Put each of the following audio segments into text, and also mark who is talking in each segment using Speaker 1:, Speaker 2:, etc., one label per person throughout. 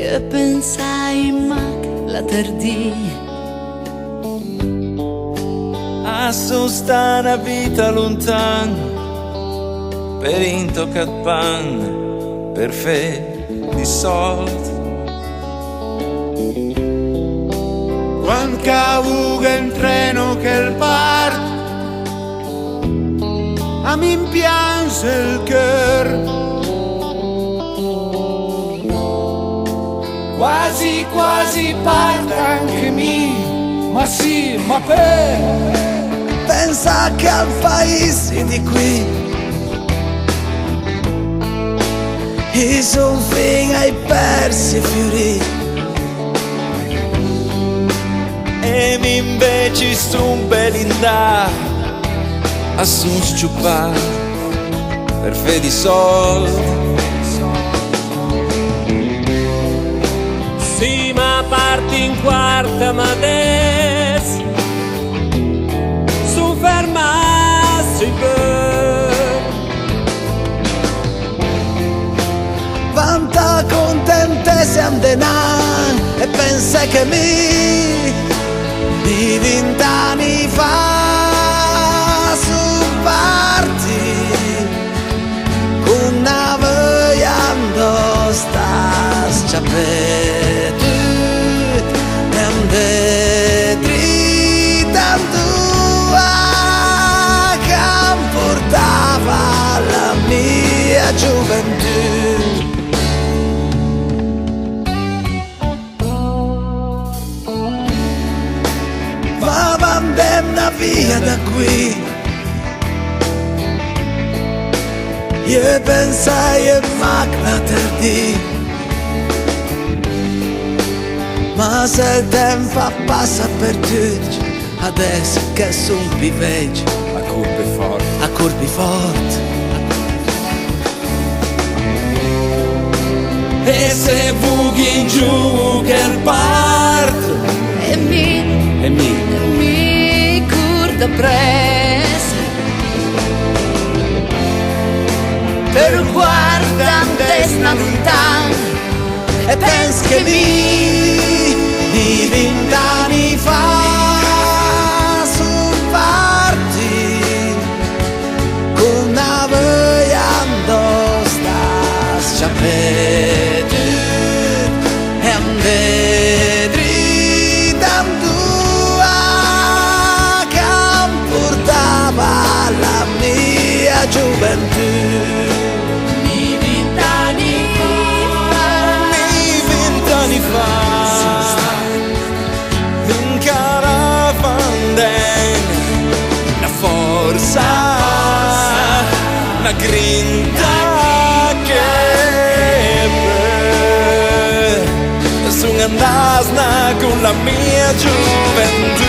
Speaker 1: e pensai ma la tardì
Speaker 2: a sta una vita lontana per intoccat pan per fe di soldi.
Speaker 3: Quando cavuga in treno che il part a mi piange il cœur, quasi quasi parte anche me, ma sì, ma
Speaker 4: pensa che al paese di qui i son fin ai persi fiori
Speaker 2: E mi invece un belindà a sun sciupà per fe di soldi.
Speaker 5: Sì, ma parti in quarta, ma adesso su fermarsi per
Speaker 4: vanta contentezza andenan e pensa che di 20 anni fa su parti con una veiando sta sciappetto e andetri tanto che portava la mia gioventù. Andenna via da qui, io pensai e magna tardi, ma se il tempo passa per tutti, adesso che son più vecchio,
Speaker 2: A curbi forte. E se bughi in giù che il parto
Speaker 1: e mi curda presa per guardante lontano
Speaker 4: e penso che di 20 anni fa su parti con una veiando sta sciappetto e andetri tanto che portava la mia gioventù.
Speaker 2: Vent'anni fa in caravandeng una forza, una grinta che sono andata con la mia gioventù.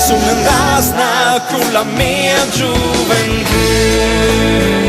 Speaker 2: Sono andata con la mia gioventù.